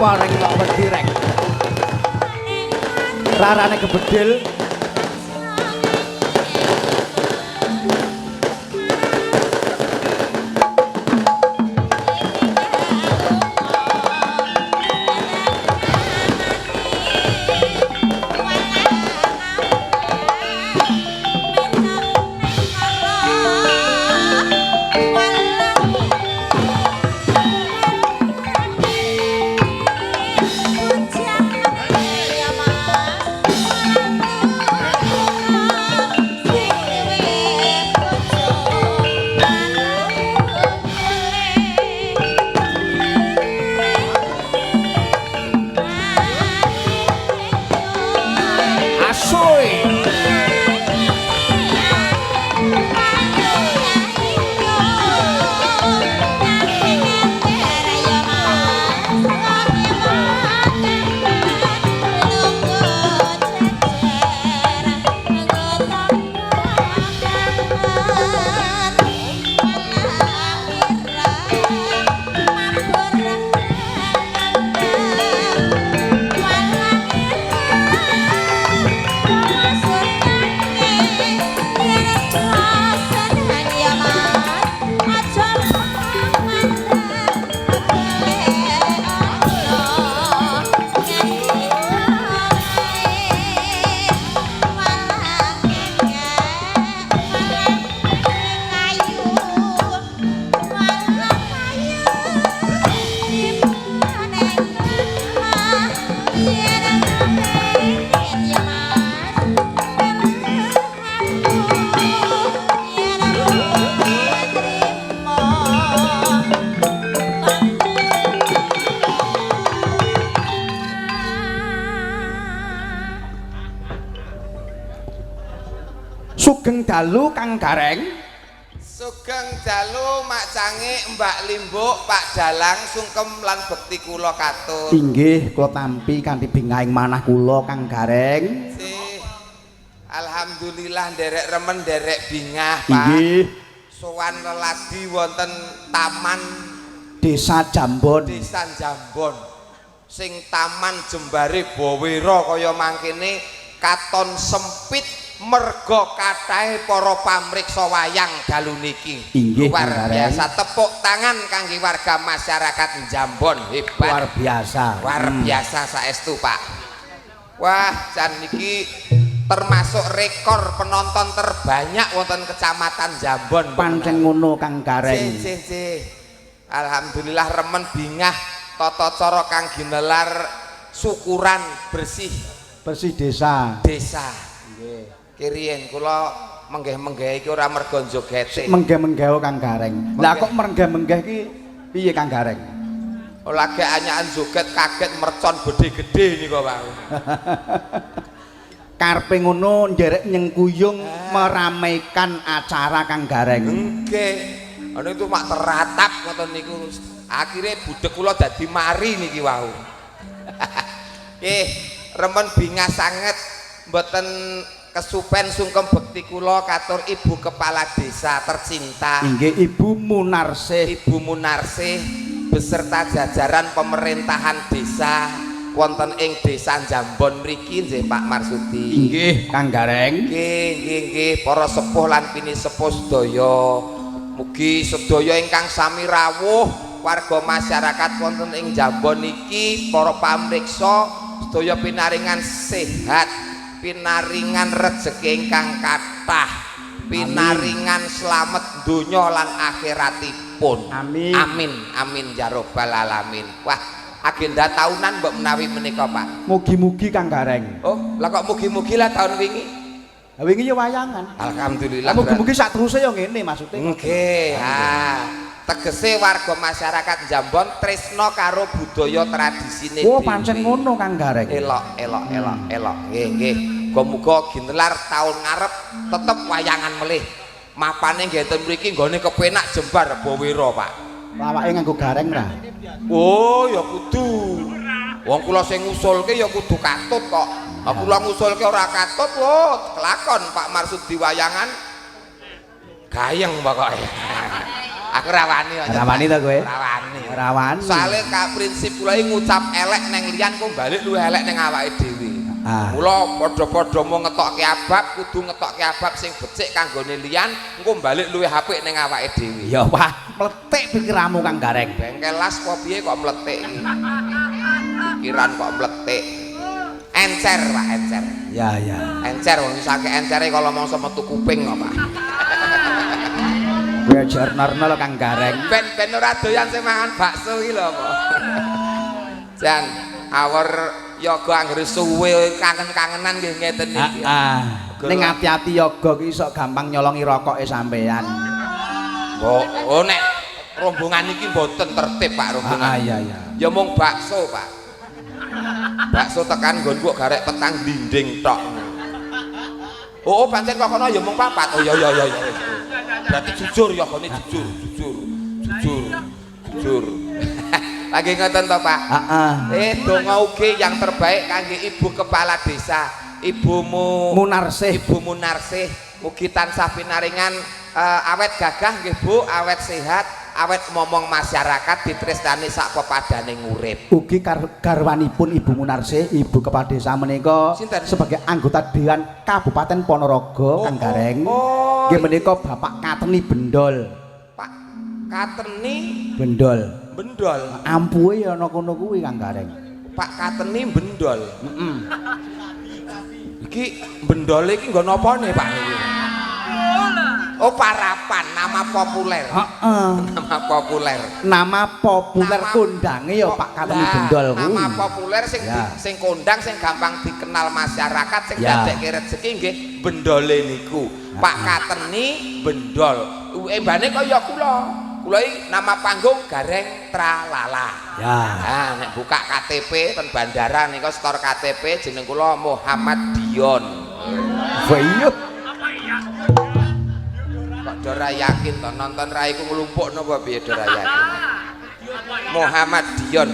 paring kok wedi rek. Rarane kebedil. Sugeng dalu Kang Gareng. Sugeng dalu Mak Cange, Mbak Limbuk, Pak Dalang, sungkem lan bekti kula katut. Inggih kula tampi kanthi bingahing manah kula Kang Gareng. Alhamdulillah nderek remen nderek bingah Pak. Inggih. Sowan leladi wonten taman Desa Jambon. Desa Jambon. Sing taman jembare Bawira kaya mangkene katon sempit merga kathahé para pamriksa wayang dalu niki. Inggih, luar biasa. Tepuk tangan kangge warga masyarakat Jambon, hebat. Luar biasa. Luar biasa saestu, Pak. Wah, jan niki termasuk rekor penonton terbanyak wonten Kecamatan Jambon. Pancen ngono Kang Gareng. Alhamdulillah remen bingah tata cara kang ginelar syukuran bersih desa. Nggih. Kirien kula menggeh-menggeh iki ora mergo jogete. Menggeh-menggeh Kang Gareng. Lah kok menggeh-menggeh iki piye Kang Gareng? Lagi anyaan joget kaget mercon gede-gede nika, Pak. Karepe ngono nderek nyengkuyung meramaikan acara Kang Gareng. Nggih. Ana itu mak teratap ngoten niku. Akhire budhek kula dadi mari niki wau. Nggih, remen bingah sanget mboten kesupen sungkem bekti kula katur Ibu Kepala Desa tercinta. Inggih Ibu Munarsih. Ibu Munarsih beserta jajaran pemerintahan desa wonten ing Desa Jambon mriki nggih Pak Marsudi. Inggih Kang Gareng. Nggih para sepuh lan pinisepuh sedaya. Mugi sedaya ingkang sami rawuh warga masyarakat wonten ing Jambon niki para pamriksa sedaya pinaringan sehat, pinaringan rezeki ingkang kathah, pinaringan slamet donya lan akhiratipun. Amin. Amin amin ya rabbal alamin. Wah, agenda tahunan mbok menawi menika, Pak. Mugi-mugi Kang Gareng. Oh, lah kok mugi-mugi lah tahun wingi. Wingi ya wayangan. Alhamdulillah. Mugi-mugi sak teruse ya ngene maksudnya. Nggih. Tegese warga masyarakat Jambon tresno karo budaya tradisine dhewe. Oh, pancen ngono Kang Gareng. Elok. Nggih. Muga-muga ginelar taun ngarep tetep wayangan melih. Mapane nggih ten mriki nggone kepenak jembar Bawira, Pak. Awake nganggo gareng ra? Oh, ya kudu. Wong kula sing ngusulke ya kudu katut kok. Kula ngusulke ora katut, kelakon Pak Marsudi wayangan. Gayeng pokoke. Aku rawani kok. Rawani to kowe? Rawani. Rawani. Soale ka prinsip kula iki ngucap elek neng liyan kok balik luwih elek ning awake dhewe. Mula padha-padha mau ngetokke abab kudu ngetokke abab sing becik kanggone liyan engko balik luwih apik ning awake dhewe. Ya wah, meletik pikiranmu Kang Gareng. Bengkel las apa piye kok meletik iki. Pikiran kok meletik. Encer, Pak, encer. Ya, ya. Encer wong sakake encere kalau mongso metu kuping kok, Pak. Kowe aja nerno lho Kang Gareng. Ben ora doyan sing mangan bakso iki lho kok. Jan awor yoga anggere suwe kangen-kangenan nggih ngeten iki. Heeh. Ning ati-ati yoga ki iso gampang nyolongi rokoke sampean. Oh nek rombongan iki mboten tertib Pak rombongan. Iya iya. Ya mung bakso, Pak. Bakso tekan nggonku kok garek petang dinding tok. Oh pancen kok kono ya mung papat. Oh iya. Berarti jujur ya kene jujur. Lagi ngoten to, Pak? Heeh. Donga ugi yang terbaik kangge Ibu Kepala Desa, Ibumu Munarsih. Ibu Munarsih mugi tansah pinaringan awet gagah nggih Bu, awet sehat, awet momong masyarakat ditresnani sak pepadane ngurip. Ugi garwanipun Ibu Munarsih, Ibu Kepala Desa menika sebagai anggota Dewan Kabupaten Ponorogo, Kang Gareng. Nggih menika Bapak Kateni Bendol. Pak Kateni Bendol. Ampuhe ya ana kono kuwi Kang Gareng. Pak Kateni Bendol. Heeh. Iki Bendol iki nggo napane Pak iki? Oh parapan, nama populer. Heeh. Nama populer. Nama populer kondange ya Pak Kateni Bendol kuwi. Nama populer sing kondang sing gampang dikenal masyarakat sing dadekke rezeki nggih Bendole niku. Pak Kateni Bendol. Embane kaya kula. Kula iki nama panggung Gareng Tralala. Ya. Nah, nek buka KTP ten bandara nika setor KTP jeneng kula Muhammad Dion. Iya. Kok ora yakin to nonton rai ku nglumpuk napa piye ora yakin. Muhammad Dion.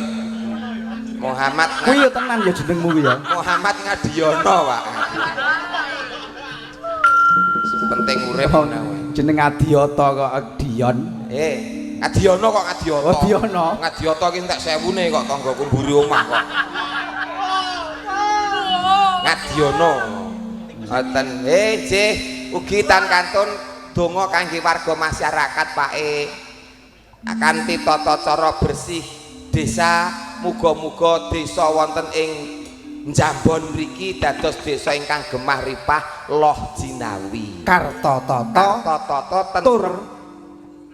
Muhammad kuwi ya tenan ya jenengmu kuwi ya. Muhammad Ngadiono, Pak. Penting urip menawa. Jeneng Adiata kok Dion. Ngadiono kok Ngadioto. Oh Diono. Ngadioto ki entek 1000-ne kok tanggaku mburi omah kok. Ngadiono. Ngoten. Jih, ugi tan kantun donga kangge warga masyarakat Pak kanthi tata cara bersih desa muga-muga desa wonten ing Njambon mriki dados desa ingkang gemah ripah loh jinawi Karta tata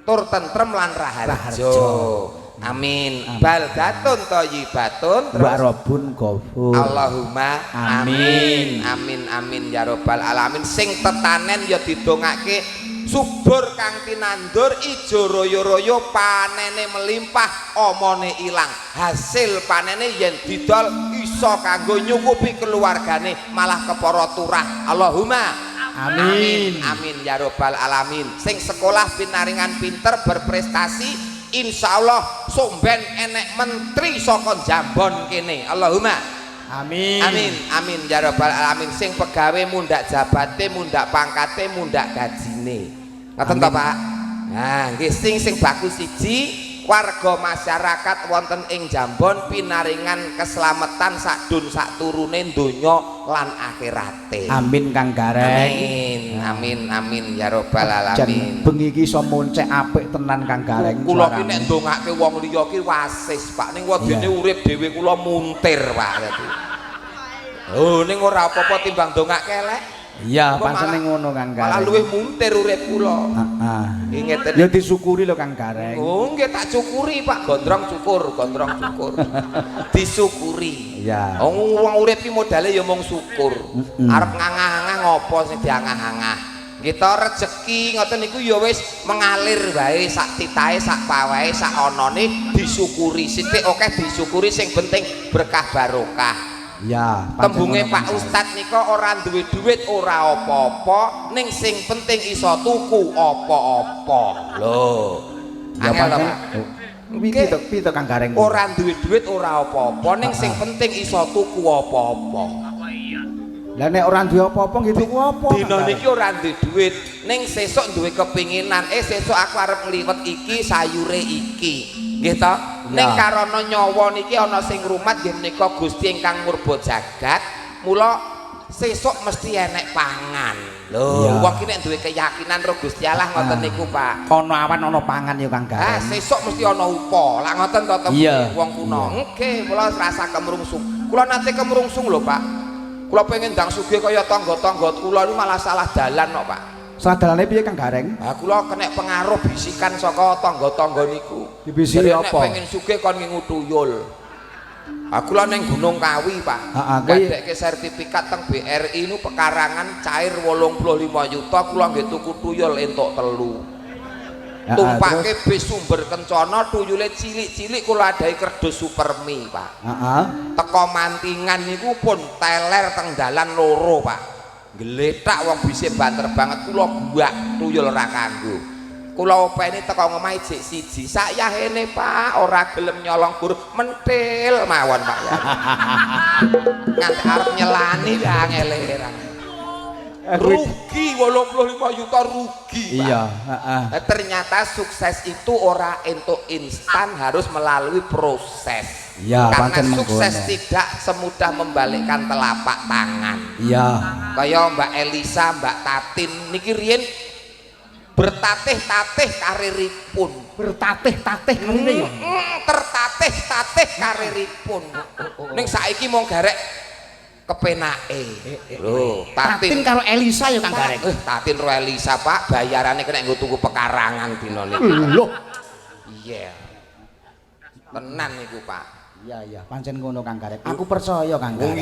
tur tentrem lan raharjo. Amin. Baldatun thayyibatun warabun ghafur. Allahumma amin. Amin ya rabbal alamin. Sing tetanen ya didongake subur kang tinandur ijo royo-royo panene melimpah omone ilang. Hasil panene yen didol iso kanggo nyukupi keluargane malah kepara turah. Allahumma amin ya rabbal alamin. Sing sekolah pinaringan pinter berprestasi insyaallah somben enek menteri saka Njambon kene. Allahumma amin ya rabbal alamin. Sing pegawe mundak jabate, mundak pangkate, mundak gajine. Ngoten to, Pak? Nah, nggih sing bagus siji warga masyarakat wonten ing Njambon pinaringan keselamatan sakdun sakturune donya lan akhirate. Amin Kang Gareng. Amin ya rabbal alamin. Bengi iki iso muncek apik tenan Kang Gareng. Kula ki nek ndongake wong liya ki wasis, Pak. Ning wadene urip dhewe kula muntir, Pak. Oh, ning ora apa-apa timbang ndongake elek. Iya, pancen ngono Kang Gareng. Malah luwih muntir urip kula. Heeh. Ngeten. Ya disyukuri lho Kang Gareng. Oh, nggih tak syukuri, Pak. Gondrong syukur. Disyukuri. Iya. Wong urip ki modale ya mung syukur. Arep ngangah-angah ngopo sing diangah-angah. Kita rezeki ngoten niku ya wis mengalir wae sak titahe, sak pawahe, sak anane disyukuri. Sithik akeh disyukuri sing penting berkah barokah. Ya, tembunge Pak Ustadz nika ora duwe duit ora apa-apa, ning sing penting iso tuku apa-apa. Lho. Angel to, Pak. Pito Kang Gareng. Ora duwe duit ora apa-apa, ning sing penting iso tuku apa-apa. Lah nek ora duwe apa-apa nggih tuku apa? Dina niki ora duwe duit, ning sesuk duwe kepinginan, sesuk aku arep ngliwet iki sayure iki. Nggih to? Ning karana nyawa niki ana sing rumat nggih menika Gusti ingkang murba jagat, mula sesuk mesti enek pangan. Lho, wong iki nek duwe keyakinan karo Gusti Allah ngoten niku, Pak. Ana awan ana pangan ya Kang Gareng. Sesuk mesti ana upa. Lah ngoten to wong kuno. Nggih, kula rasa kemrungsung. Kula nate kemrungsung lho, Pak. Kula pengen ndang sugih kaya tangga-tangga kula niku malah salah dalan kok, Pak. Salah dalane piye Kang Gareng? Lah kula kena pengaruh bisikan saka tangga-tangga niku. Dibisiki apa? Nek pengen sugih kon ngingu tuyul. Aku lah neng Gunung Kawi, Pak. Gadekke sertifikat teng BRI nu pekarangan cair 85 juta, kula nggih tuku tuyul entuk 3. Tumpake bis Sumber Kencana, tuyule cilik-cilik kula adahi kerdus Supermi, Pak. Teko Mantingan niku pun teler teng dalan loro, Pak. Gletak wong bise banter banget, kula buak tuyul ora kanggo. Kula openi teko ngomahe jek siji, sakyahene Pak, ora gelem nyolong gur, mentil mawon Pak ya. Nganti arep nyelani angele rugi 85 juta rugi, Pak. Iya, ternyata sukses itu ora entuk instan, harus melalui proses. Iya, karena sukses tidak semudah membalikkan telapak tangan. Iya. Kaya Mbak Elisa, Mbak Tatin niki riyen bertatih-tatih kariripun. Bertatih-tatih ngene ya. Tertatih-tatih kariripun. Ning saiki mung garek kepenake. Lho, Tatin karo Elisa ya Kang Gareng. Tatin karo Elisa, Pak, bayarane kena nggo tuku pekarangan dina niku. Lho. Iya. Tenan niku, Pak. Iya, pancen ngono Kang Gareng. Aku percaya Kang Gareng.